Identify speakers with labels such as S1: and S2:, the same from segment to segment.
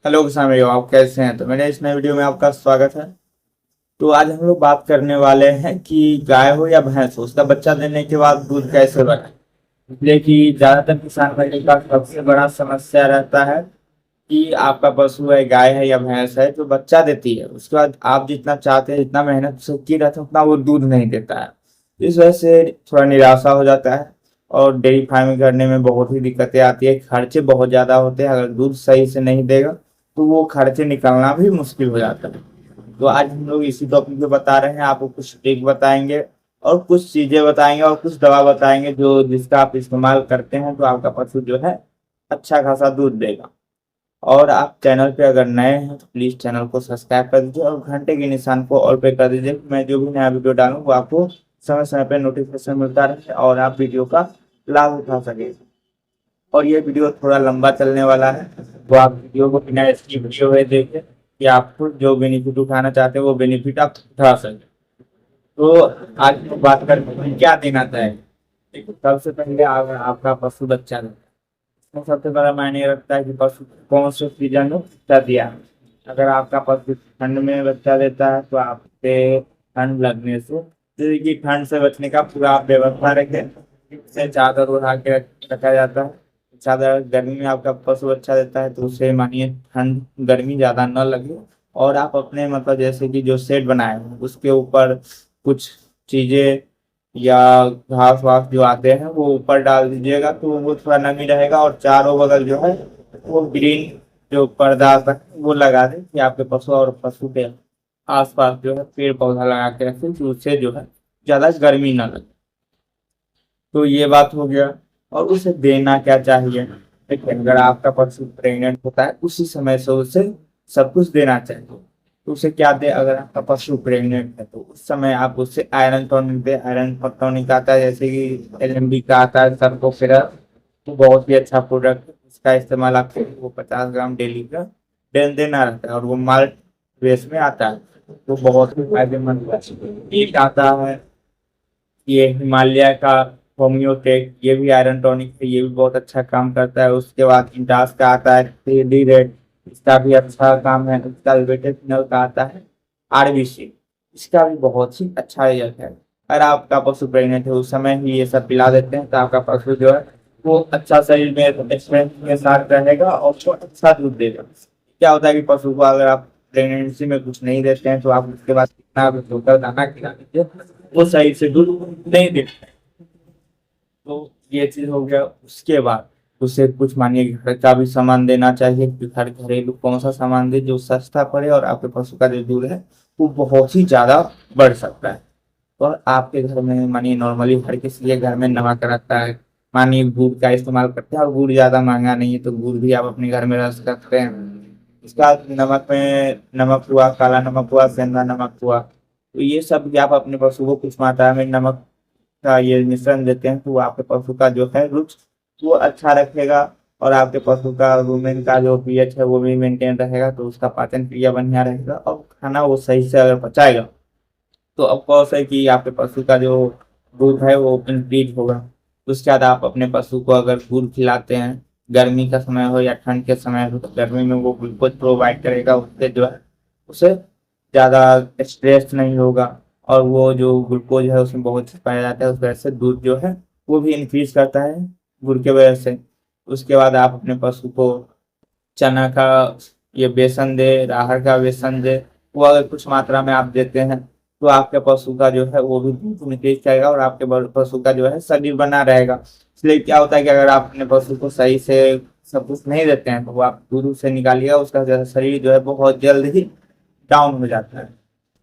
S1: Hello किसान भाइयों, आप कैसे हैं। तो मेरे इस नए वीडियो में आपका स्वागत है। तो आज हम लोग बात करने वाले हैं कि गाय हो या भैंस हो, उसका बच्चा देने के बाद दूध कैसे बने। इसलिए कि ज्यादातर किसान भाइयों का सबसे बड़ा समस्या रहता है कि आपका पशु है, गाय है या भैंस है, जो बच्चा देती है उसके बाद आप जितना चाहते हैं, जितना मेहनत से की रहते हैं, उतना वो दूध नहीं देता है। इस वजह से थोड़ा निराशा हो जाता है और डेयरी फार्मिंग करने में बहुत ही दिक्कतें आती है। खर्चे बहुत ज्यादा होते हैं, अगर दूध सही से नहीं देगा तो वो खर्चे निकालना भी मुश्किल हो जाता है। तो आज हम लोग इसी टॉपिक पे बता रहे हैं, आपको कुछ ट्रिक बताएंगे और कुछ चीजें बताएंगे और कुछ दवा बताएंगे जो जिसका आप इस्तेमाल करते हैं तो आपका पशु जो है अच्छा खासा दूध देगा। और आप चैनल पे अगर नए हैं तो प्लीज चैनल को सब्सक्राइब कर दीजिए और घंटे के निशान को ऑल पे कर दीजिए। मैं जो भी नया वीडियो डालूँ वो आपको समय समय पे नोटिफिकेशन मिलता रहे और आप वीडियो का लाभ उठा सके। और ये वीडियो थोड़ा लंबा चलने वाला है, तो आप वीडियो को बिना इसकी वीडियो है देखें कि आपको जो बेनिफिट उठाना चाहते हैं वो बेनिफिट आप उठा सकें। तो आज हम बात करते हैं क्या देना चाहिए। देखो, सबसे पहले आपका पशु बच्चा देता है, इसमें सबसे बड़ा मायने रखता है कि पशु कौन से सीजन में बच्चा दिया। अगर आपका पशु ठंड में बच्चा देता है तो आपके ठंड लगने से, जैसे कि ठंड से बचने का पूरा आप व्यवस्था रखें। से चादर उड़ा के रखा जाता है। चादर गर्मी में आपका पशु बच्चा देता है तो उसे मानिए ठंड गर्मी ज्यादा न लगे। और आप अपने मतलब जैसे कि जो सेट बनाए हैं उसके ऊपर कुछ चीजें या घास वास जो आते हैं वो ऊपर डाल दीजिएगा तो वो थोड़ा नमी रहेगा। और चारों बगल जो है वो ग्रीन जो पर्दा आता है वो लगा दें कि आपके पशु और पशु के आसपास जो है पेड़ पौधा लगा के रखें कि उससे जो है ज्यादा गर्मी ना लगे। तो ये बात हो गया। और उसे देना क्या चाहिए, देखिए अगर आपका पशु प्रेग्नेंट होता है उसी समय से उसे सब कुछ देना चाहिए। तो उसे क्या दे, अगर आपका पशु प्रेग्नेंट है तो उस समय आप उससे आयरन टॉनिक दे। आयरन टॉनिक आता है जैसे कि एलएमबी का आता है, सर्कोफेरा, तो बहुत ही अच्छा प्रोडक्ट है। इसका इस्तेमाल आपको वो 50 ग्राम डेली का देना रहता है और वो माल्ट बेस में आता है, तो बहुत ही फायदेमंद है। एक आता है ये हिमालय का होम्योटेक, ये भी आयरन टॉनिक है, ये भी बहुत अच्छा काम करता है। उसके बाद इंटास का आता है थ्री रेड, इसका भी अच्छा काम है। इसका वेटेनल का आता है आरबीसी, इसका भी बहुत ही अच्छा रिजल्ट है। अगर आपका पशु प्रेग्नेंट है उस समय ही ये सब पिला देते हैं तो आपका पशु जो है वो अच्छा शरीर में स्ट्रेंथ के साथ रहेगा और वो अच्छा दूध देगा। क्या होता है कि पशु को अगर आप प्रेगनेंसी में कुछ नहीं देते हैं तो आप उसके बाद कितना भी धोकर दाना खिला दीजिए वो सही से दूध नहीं देते। तो ये चीज हो गया। उसके बाद उसे कुछ मानिए घर का भी सामान देना चाहिए कि घर घरेलू कौन सा सामान दे जो सस्ता पड़े और आपके पशु का जो दूध है वो बहुत ही ज्यादा बढ़ सकता है। और आपके घर में मानिए नॉर्मली हर किसी के घर में नमक रहता है, मानिए गुड़ का इस्तेमाल करते हैं और गुड़ ज्यादा महंगा नहीं है तो गुड़ भी आप अपने घर में रख सकते हैं। इसका नमक में नमक हुआ, काला नमक हुआ, सेंधा नमक हुआ, तो ये सब भी आप अपने पशु को कुछ मात्रा में नमक का ये मिश्रण देते हैं तो वो आपके पशु का जो है रुच वो अच्छा रखेगा। और आपके पशु का रूमेन का जो पीएच है वो भी मेंटेन रहेगा, तो उसका पाचन क्रिया बढ़िया रहेगा और खाना वो सही से अगर पचाएगा तो ऑफकोर्स है कि आपके पशु का जो दूध है वो इंक्रीज होगा। उसके बाद आप अपने पशु को अगर दूध खिलाते हैं, गर्मी का समय हो या ठंड के समय हो, तो गर्मी में वो ग्लूकोज प्रोवाइड करेगा, उससे जो है उसे ज़्यादा स्ट्रेस नहीं होगा। और वो जो ग्लूकोज है उसमें बहुत पाया जाता है, उस वजह से दूध जो है वो भी इंक्रीज करता है गुड़ के वजह से। उसके बाद आप अपने पशु को चना का ये बेसन दे, राहर का बेसन दे, वो अगर कुछ मात्रा में आप देते हैं तो आपके पशु का जो है वो भी दूध निकल जाएगा और आपके पशु का जो है शरीर बना रहेगा। इसलिए क्या होता है कि अगर आप अपने पशु को सही से सब कुछ नहीं देते हैं तो वो आप दूध से निकालिएगा, उसका जो है शरीर जो है बहुत जल्द ही डाउन हो जाता है।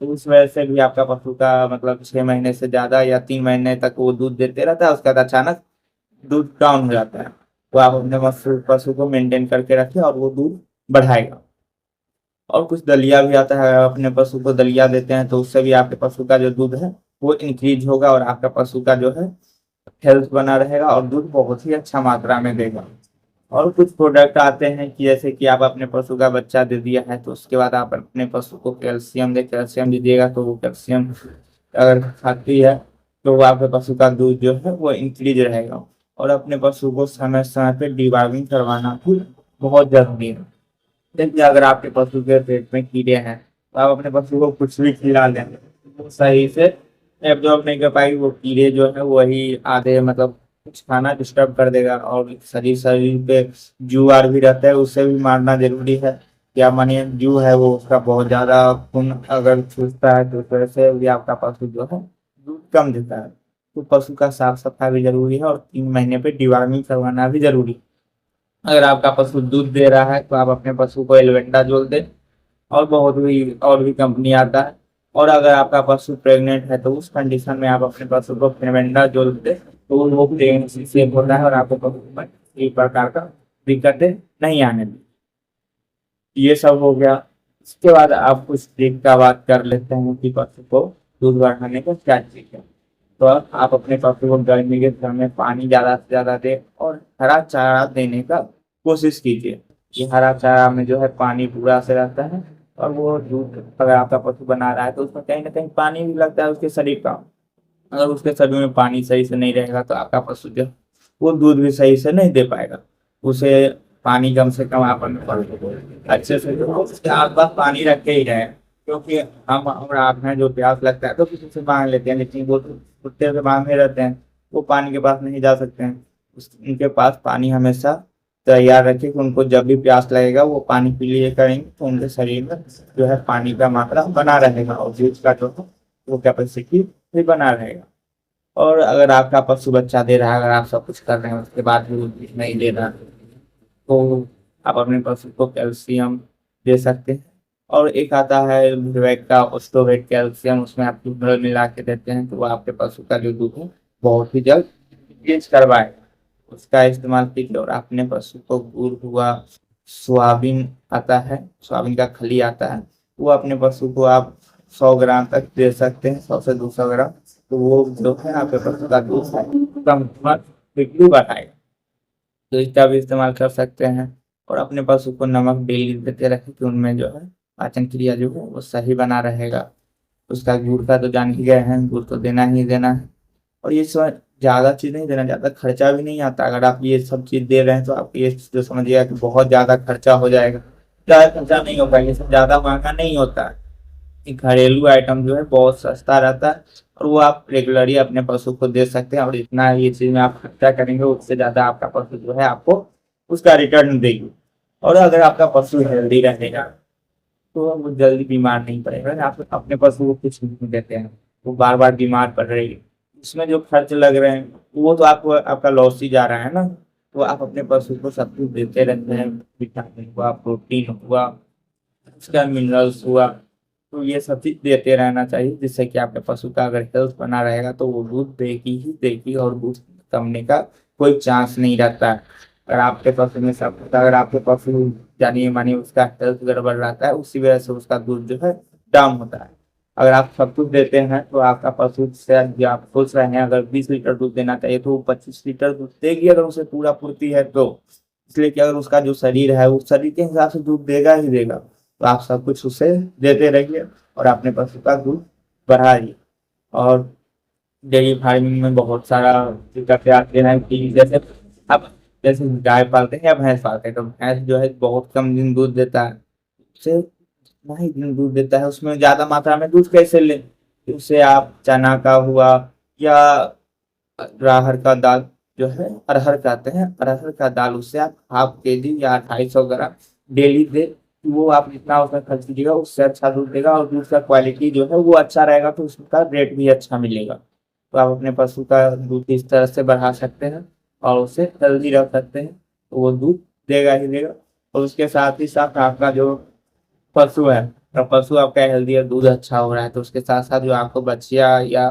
S1: तो उस वजह से भी आपका पशु का मतलब 6 महीने से ज्यादा या 3 महीने तक वो दूध देते रहता है, उसका अचानक दूध डाउन हो जाता है। तो आप अपने पशु को मेंटेन करके रखें और वो दूध बढ़ाएगा। और कुछ दलिया भी आता है, अपने पशु को दलिया देते हैं तो उससे भी आपके पशु का जो दूध है वो इंक्रीज होगा और आपका पशु का जो है हेल्थ बना रहेगा और दूध बहुत ही अच्छा मात्रा में देगा। और कुछ प्रोडक्ट आते हैं कि जैसे कि आप अपने पशु का बच्चा दे दिया है तो उसके बाद आप अपने पशु को कैल्शियम कैल्शियम दीजिएगा तो वो कैल्शियम अगर खाती है तो वो आपके पशु का दूध जो है वो इंक्रीज रहेगा। और अपने पशु को समय समय पे डिवर्मिंग करवाना भी बहुत जरूरी है। देखिए, अगर आपके पशु के पेट में कीड़े हैं तो आप अपने पशु को कुछ भी खिला दें, वो सही से एब्जॉर्ब नहीं कर पाएगी। वो कीड़े जो है वही आधे मतलब कुछ खाना डिस्टर्ब कर देगा, और शरीर शरीर पे जू आर भी रहता है, उसे भी मारना जरूरी है। क्या मानिए, जू है वो उसका बहुत ज्यादा खून अगर चूसता है तो उस वजह से भी आपका पशु जो है दूध कम देता है। तो पशु का साफ सफाई भी जरूरी है, और 3 महीने पे डिवार्मिंग करवाना भी जरूरी है। अगर आपका पशु दूध दे रहा है तो आप अपने पशु को एल्वेंडाजोल दें, और बहुत भी और भी कंपनी आता है। और अगर आपका पशु प्रेग्नेंट है तो उस कंडीशन में आप अपने पशु को एल्वेंडाजोल दें, तो वो प्रेगनेंसी सेफ होता है और आपको पशु में किसी प्रकार का दिक्कतें नहीं आने दी। ये सब हो गया। इसके बाद आप कुछ ट्रिक का बात कर लेते हैं कि पशु को दूध बढ़ाने का क्या ट्रिक है। तो आप अपने पशु को गर्मी के समय में पानी ज्यादा से ज्यादा दें, और हरा चारा देने का कोशिश कीजिए। ये हरा चारा में जो है पानी पूरा से रहता है, और वो दूध अगर आपका पशु बना रहा है तो उसमें कहीं ना कहीं पानी भी लगता है उसके शरीर का। अगर उसके शरीर में पानी सही से नहीं रहेगा तो आपका पशु जो है, वो दूध भी सही से नहीं दे पाएगा। उसे पानी कम से कम आप अच्छे से उसके आसपास पानी रख के ही रहे, क्योंकि हम और आप हैं जो प्यास लगता है तो किसी से मांग लेते हैं, लेकिन वो तो कुत्ते से मांगे रहते हैं, वो पानी के पास नहीं जा सकते हैं। उनके पास पानी हमेशा तैयार रखें कि उनको जब भी प्यास लगेगा वो पानी पी लिए करेंगे, तो उनके शरीर में जो है पानी का मात्रा बना रहेगा, और दूध का जो है वो कैपेसिटी भी बना रहेगा। और अगर आपका पशु बच्चा दे रहा है, अगर आप सब कुछ कर रहे हैं उसके बाद भी वो नहीं दे रहा, तो आप अपने पशु को कैल्शियम दे सकते हैं। और एक आता है विवेक का ओस्टोवेट कैल्शियम, उसमें आप दूध में मिला के देते हैं, तो वो आपके पशु का जो दूध है बहुत ही जल्द तेज करवाएगा। उसका इस्तेमाल कीजिए। और अपने पशु को गुड़ हुआ, सोयाबीन आता है, सोयाबीन का खली आता है, वो अपने पशु को आप 100 ग्राम तक दे सकते हैं, 100 से 200 ग्राम। तो वो जो है आपके पशु का दूध है कम बिक्री बढ़ाएगा, तो इसका भी इस्तेमाल कर सकते हैं। और अपने पशु को नमक डेली देते रखें कि उनमें जो है पाचन क्रिया जो है वो सही बना रहेगा। उसका गुड़ का तो जान ही गए हैं, गुड़ तो देना ही देना है। और ये सब ज्यादा चीज नहीं देना, ज्यादा खर्चा भी नहीं आता। अगर आप ये सब चीज दे रहे हैं तो आप ये जो समझिएगा कि बहुत ज्यादा खर्चा हो जाएगा, ज्यादा खर्चा नहीं होगा, ये सब ज्यादा महंगा नहीं होता है। ये घरेलू आइटम जो है बहुत सस्ता रहता है, और वो आप रेगुलरली अपने पशु को दे सकते हैं। और जितना ये चीज में आप खर्चा करेंगे उससे ज्यादा आपका पशु जो है आपको उसका रिटर्न देगी। और अगर आपका पशु हेल्दी रहेगा तो वो जल्दी बीमार नहीं पड़ेगा। आप अपने पशु को कुछ नहीं देते हैं, वो बार बार बीमार पड़ रही है, उसमें जो खर्च लग रहे हैं वो तो आपको आपका लॉस ही जा रहा है ना। तो आप अपने पशु को सब कुछ देते रहते हैं, विटामिन हुआ, प्रोटीन हुआ, उसका मिनरल्स हुआ, तो ये सब चीज देते रहना चाहिए, जिससे कि आपके पशु का अगर हेल्थ बना रहेगा तो वो दूध देगी ही देगी, और दूध कमने का कोई चांस नहीं रहता है। अगर आपके पशु में सब अगर आपके पशु जानिए मानिए उसका हेल्थ गड़बड़ रहता है, उसी वजह से उसका दूध जो है डाउन होता है। अगर आप सब कुछ देते हैं तो आपका पशु से जो आप सोच रहे हैं अगर 20 लीटर दूध देना चाहिए तो वो 25 लीटर दूध देगी, अगर उसे पूरा पूर्ति है तो। इसलिए कि अगर उसका जो शरीर है उस शरीर के हिसाब से दूध देगा ही देगा, तो आप सब कुछ उसे देते रहिए और अपने पशु का दूध बढ़ाइए। और डेयरी फार्मिंग में बहुत सारा दिक्कतें आती हैं कि जैसे आप जैसे गाय पालते हैं या भैंस पालते हैं, तो भैंस जो है बहुत कम दिन दूध देता है, उससे उतना ही दिन दूध देता है, उसमें ज्यादा मात्रा में दूध कैसे ले। उससे आप चना का हुआ या राहर का दाल जो है अरहर कहते हैं, अरहर का दाल उससे आप ½ केजी या 250 ग्राम डेली दे, वो आप जितना उसमें खर्च कीजिएगा उससे अच्छा दूध देगा, और दूध का क्वालिटी जो है वो अच्छा रहेगा, तो उसका रेट भी अच्छा मिलेगा। तो आप अपने पशु का दूध इस तरह से बढ़ा सकते हैं और उसे हेल्दी रख सकते हैं, तो वो दूध देगा ही देगा। और उसके साथ ही साथ आपका जो पशु है, तो पशु आपका हेल्दी है, दूध अच्छा हो रहा है, तो उसके साथ साथ जो आपको बच्चिया या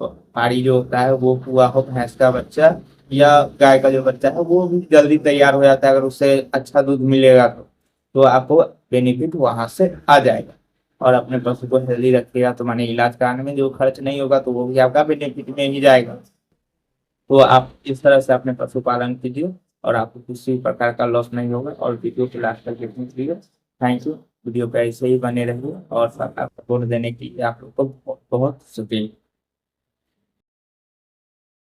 S1: पाड़ी जो होता है वो हुआ हो भैंस का बच्चा या गाय का जो बच्चा है वो भी जल्दी तैयार हो जाता है, अगर उससे अच्छा दूध मिलेगा तो आपको बेनिफिट वहां से आ जाएगा। और अपने पशु को हेल्दी रखिएगा तो माने इलाज कराने में जो खर्च नहीं होगा तो वो भी आपका बेनिफिट में ही जाएगा। तो आप इस तरह से अपने पशुपालन कीजिए और आपको किसी प्रकार का लॉस नहीं होगा। और वीडियो को लास्ट तक देखने के लिए थैंक यू। वीडियो पे ऐसे ही बने रहिए और सपोर्ट देने के लिए आप लोग को बहुत बहुत शुक्रिया।